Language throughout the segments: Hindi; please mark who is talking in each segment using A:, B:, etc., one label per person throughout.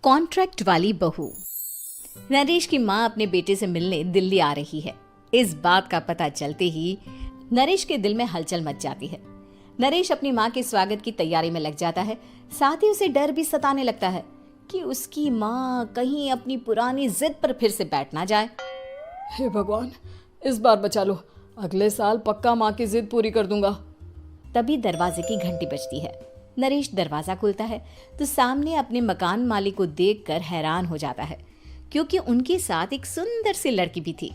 A: कॉन्ट्रैक्ट वाली बहू। नरेश की माँ अपने बेटे से मिलने दिल्ली आ रही है। इस बात का पता चलते ही नरेश के दिल में हलचल मच जाती है। नरेश अपनी माँ के स्वागत की तैयारी में लग जाता है। साथ ही उसे डर भी सताने लगता है कि उसकी माँ कहीं अपनी पुरानी जिद पर फिर से बैठ ना जाए।
B: हे भगवान, इस बार बचा लो, अगले साल पक्का माँ की जिद पूरी कर दूंगा।
A: तभी दरवाजे की घंटी बजती है। नरेश दरवाजा खोलता है तो सामने अपने मकान मालिक को देखकर हैरान हो जाता है, क्योंकि उनके साथ एक सुंदर सी लड़की भी थी।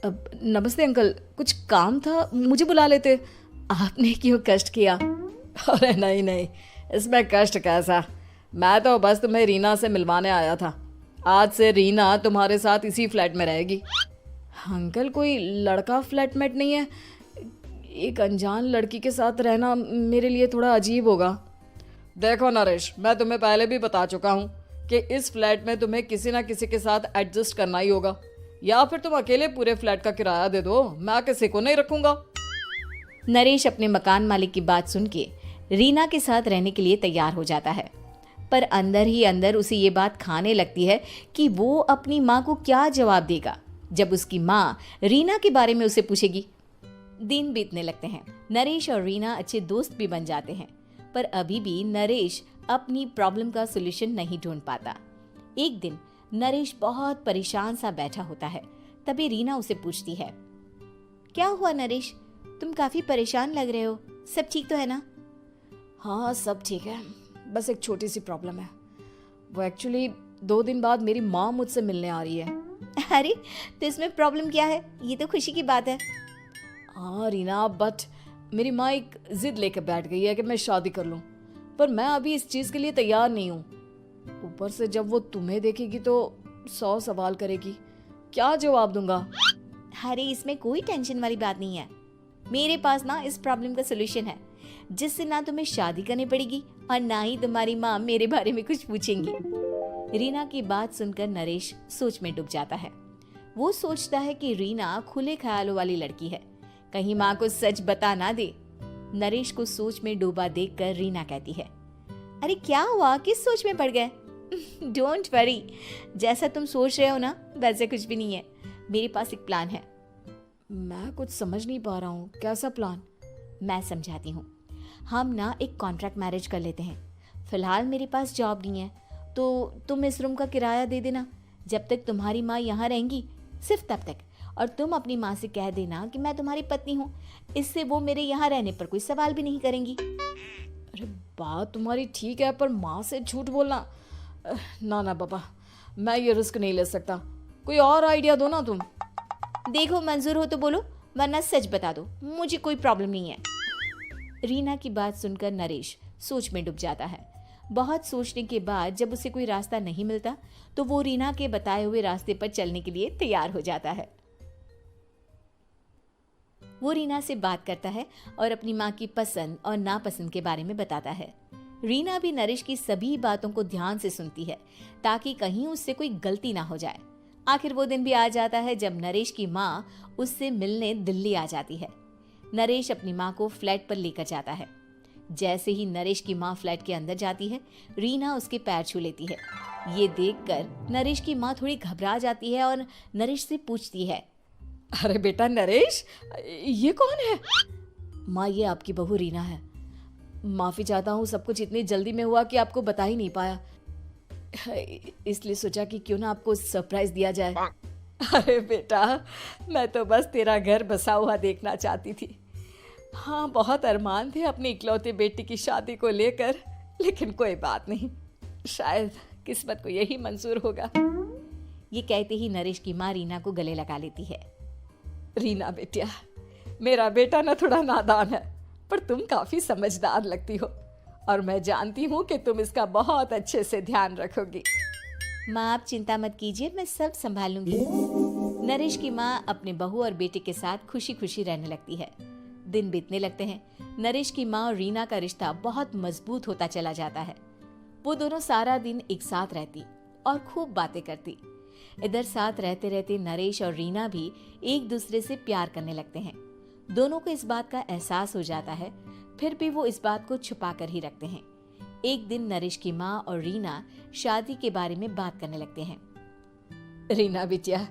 B: अब नमस्ते अंकल, कुछ काम था, मुझे बुला लेते। आपने क्यों कष्ट किया? अरे नहीं नहीं, इसमें कष्ट कैसा, मैं तो बस तुम्हें रीना से मिलवाने आया था। आज से रीना तुम्हारे साथ इसी फ्लैट में रहेगी। अंकल, कोई लड़का फ्लैटमेट नहीं है? एक अनजान लड़की के साथ रहना मेरे लिए थोड़ा अजीब होगा। देखो नरेश, मैं तुम्हें पहले भी बता चुका हूँ कि इस फ्लैट में तुम्हें किसी ना किसी के साथ एडजस्ट करना ही होगा, या फिर तुम अकेले पूरे फ्लैट का किराया दे दो, मैं किसी को नहीं रखूंगा।
A: नरेश अपने मकान मालिक की बात सुन के रीना के साथ रहने के लिए तैयार हो जाता है, पर अंदर ही अंदर उसे ये बात खाने लगती है कि वो अपनी माँ को क्या जवाब देगा जब उसकी माँ रीना के बारे में उसे पूछेगी। दिन बीतने लगते हैं। नरेश और रीना अच्छे दोस्त भी बन जाते हैं, पर अभी भी नरेश अपनी प्रॉब्लम का सॉल्यूशन नहीं ढूंढ पाता। एक दिन नरेश बहुत परेशान सा बैठा होता है। तभी रीना उसे पूछती है, क्या हुआ नरेश, तुम काफी परेशान लग रहे हो, सब ठीक तो है ना?
B: हाँ सब ठीक है, बस एक छोटी सी प्रॉब्लम है। वो एक्चुअली 2 दिन बाद मेरी माँ मुझसे मिलने आ रही है।
A: अरे तो इसमें प्रॉब्लम क्या है, ये तो खुशी की बात है।
B: हाँ रीना, बट मेरी माँ एक जिद लेकर बैठ गई है कि मैं शादी कर लूँ, पर मैं अभी इस चीज़ के लिए तैयार नहीं हूँ। ऊपर से जब वो तुम्हें देखेगी तो 100 सवाल करेगी, क्या जवाब दूंगा?
A: अरे इसमें कोई टेंशन वाली बात नहीं है। मेरे पास ना इस प्रॉब्लम का सलूशन है, जिससे ना तुम्हें शादी करनी पड़ेगी और ना ही तुम्हारी माँ मेरे बारे में कुछ पूछेंगी। रीना की बात सुनकर नरेश सोच में डूब जाता है। वो सोचता है कि रीना खुले ख्यालों वाली लड़की है, कहीं माँ को सच बता ना दे। नरेश को सोच में डूबा देखकर रीना कहती है, अरे क्या हुआ, किस सोच में पड़ गए? डोंट वरी, जैसा तुम सोच रहे हो ना वैसे कुछ भी नहीं है। मेरे पास एक प्लान है।
B: मैं कुछ समझ नहीं पा रहा हूँ, कैसा प्लान?
A: मैं समझाती हूँ। हम ना एक कॉन्ट्रैक्ट मैरिज कर लेते हैं। फिलहाल मेरे पास जॉब नहीं है, तो तुम इस रूम का किराया दे देना जब तक तुम्हारी माँ यहाँ रहेंगी, सिर्फ तब तक। और तुम अपनी माँ से कह देना कि मैं तुम्हारी पत्नी हूँ, इससे वो मेरे यहाँ रहने पर कोई सवाल भी नहीं करेंगी।
B: अरे बात तुम्हारी ठीक है, पर माँ से झूठ बोलना, ना ना बाबा, मैं ये रिस्क नहीं ले सकता। कोई और आइडिया दो ना तुम।
A: देखो मंजूर हो तो बोलो, वरना सच बता दो, मुझे कोई प्रॉब्लम नहीं है। रीना की बात सुनकर नरेश सोच में डूब जाता है। बहुत सोचने के बाद जब उसे कोई रास्ता नहीं मिलता तो वो रीना के बताए हुए रास्ते पर चलने के लिए तैयार हो जाता है। वो रीना से बात करता है और अपनी माँ की पसंद और नापसंद के बारे में बताता है। रीना भी नरेश की सभी बातों को ध्यान से सुनती है, ताकि कहीं उससे कोई गलती ना हो जाए। आखिर वो दिन भी आ जाता है जब नरेश की माँ उससे मिलने दिल्ली आ जाती है। नरेश अपनी माँ को फ्लैट पर लेकर जाता है। जैसे ही नरेश की माँ फ्लैट के अंदर जाती है, रीना उसके पैर छू लेती है। ये देखकर नरेश की माँ थोड़ी घबरा जाती है और नरेश से पूछती है,
B: अरे बेटा नरेश, ये कौन है?
A: माँ ये आपकी बहू रीना है।
B: माफ़ी चाहता हूँ, सब कुछ इतनी जल्दी में हुआ कि आपको बता ही नहीं पाया, इसलिए सोचा कि क्यों ना आपको सरप्राइज दिया जाए। अरे बेटा, मैं तो बस तेरा घर बसा हुआ देखना चाहती थी। हाँ, बहुत अरमान थे अपनी इकलौती बेटी की शादी को लेकर, लेकिन कोई बात नहीं, शायद किस्मत को यही मंजूर होगा।
A: ये कहते ही नरेश की माँ रीना को गले लगा लेती है।
B: रीना बेटिया, मेरा बेटा ना थोड़ा नादान है, पर तुम काफ़ी समझदार लगती हो, और मैं जानती हूँ कि तुम इसका बहुत अच्छे से ध्यान रखोगी।
A: माँ आप चिंता मत कीजिए, मैं सब संभाल लूंगी। नरेश की माँ अपने बहू और बेटे के साथ खुशी खुशी रहने लगती है। दिन बीतने लगते हैं। नरेश की माँ और रीना का रिश्ता बहुत मजबूत होता चला जाता है। वो दोनों सारा दिन एक साथ रहती और खूब बातें करती। इधर साथ रहते रहते नरेश और रीना भी एक दूसरे से प्यार करने लगते हैं। दोनों को इस बात का एहसास हो जाता है, फिर भी वो इस बात को छुपा कर ही रखते हैं। एक दिन नरेश की माँ और रीना शादी के बारे में बात करने लगते हैं।
B: रीना बिटिया,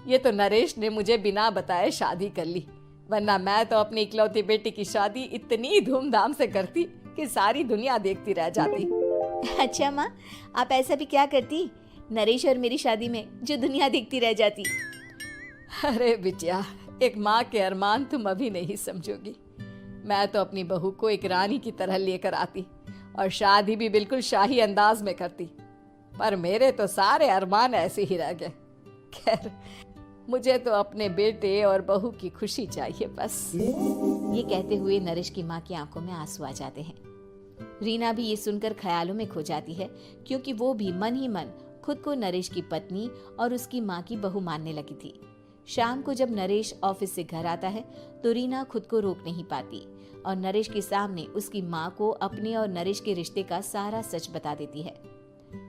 B: ये तो नरेश ने मुझे बिना बताए शादी कर ली, वरना मैं तो अपनी इकलौती बेटी की शादी इतनी धूमधाम से करती कि सारी दुनिया देखती रह जाती।
A: अच्छा माँ, आप ऐसा भी क्या करती नरेश और मेरी शादी में जो दुनिया देखती रह जाती?
B: अरे बिटिया, एक माँ के अरमान तुम अभी नहीं समझोगी। मैं तो अपनी बहू को एक रानी की तरह लेकर आती और शादी भी बिल्कुल शाही अंदाज में करती, पर मेरे तो सारे अरमान ऐसे ही रह गए। खैर, मुझे तो अपने बेटे और बहू की खुशी चाहिए बस।
A: ये कहते हुए नरेश की माँ की आंखों में आंसू आ जाते हैं। रीना भी ये सुनकर ख्यालों में खो जाती है, क्योंकि वो भी मन ही मन खुद को नरेश की पत्नी और उसकी माँ की बहू मानने लगी थी। शाम को जब नरेश ऑफिस से घर आता है तो रीना खुद को रोक नहीं पाती और नरेश के सामने उसकी माँ को अपने और नरेश के रिश्ते का सारा सच बता देती है।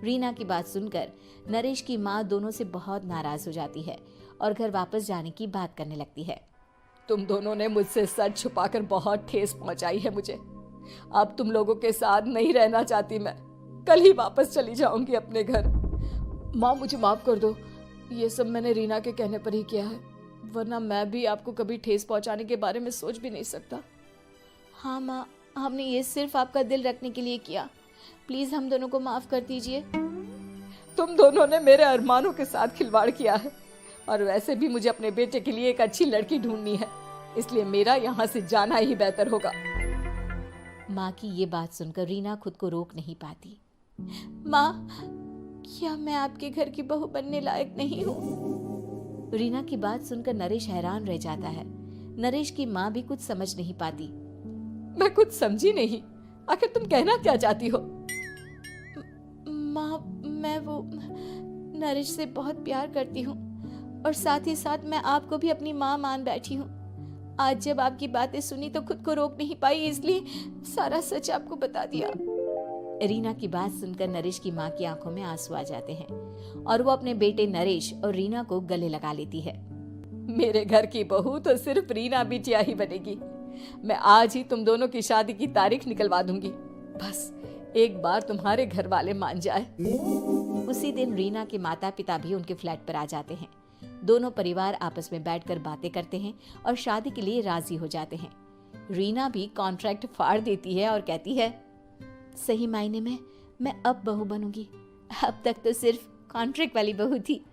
A: रीना की बात सुनकर नरेश की माँ दोनों से बहुत नाराज हो जाती है और घर वापस जाने की बात करने लगती है।
B: तुम दोनों ने मुझसे सच छुपाकर बहुत ठेस पहुंचाई है मुझे। अब तुम लोगों के साथ नहीं रहना चाहती मैं, कल ही वापस चली जाऊंगी अपने घर। माँ, मुझे माफ कर दो, ये सब मैंने रीना के कहने पर ही किया है, वरना मैं भी आपको कभी ठेस पहुंचाने के बारे में सोच भी नहीं सकता।
A: हाँ माँ, हमने ये सिर्फ आपका दिल रखने के लिए किया, प्लीज हम दोनों को माफ कर दीजिए।
B: तुम दोनों ने मेरे अरमानों के साथ खिलवाड़ किया है, और वैसे भी मुझे अपने बेटे के लिए एक अच्छी लड़की ढूंढनी है, इसलिए मेरा यहाँ से जाना ही बेहतर होगा।
A: माँ की ये बात सुनकर रीना खुद को रोक नहीं पाती। माँ, क्या मैं आपके घर की बहू बनने लायक नहीं हूँ? रीना की बात सुनकर नरेश हैरान रह जाता है। नरेश की माँ भी कुछ समझ नहीं पाती।
B: मैं कुछ समझी नहीं, आखिर तुम कहना क्या चाहती हो?
A: माँ, मैं वो नरेश से बहुत प्यार करती हूँ और साथ ही साथ मैं आपको भी अपनी माँ मान बैठी हूँ। आज जब आपकी बातें सुनी तो खुद को रोक नहीं पाई, इसलिए सारा सच आपको बता दिया। रीना की बात सुनकर नरेश की माँ की आंखों में आंसू आ जाते हैं और वो अपने बेटे नरेश और रीना को गले लगा लेती है।
B: मेरे घर की बहू तो सिर्फ रीना बिटिया ही बनेगी। मैं आज ही तुम दोनों की शादी की तारीख निकलवा दूंगी, बस एक बार तुम्हारे घर वाले मान जाए।
A: उसी दिन रीना के माता पिता भी उनके फ्लैट पर आ जाते हैं। दोनों परिवार आपस में बैठकर बातें करते हैं और शादी के लिए राजी हो जाते हैं। रीना भी कॉन्ट्रैक्ट फाड़ देती है और कहती है, सही मायने में मैं अब बहू बनूंगी, अब तक तो सिर्फ कॉन्ट्रैक्ट वाली बहू थी।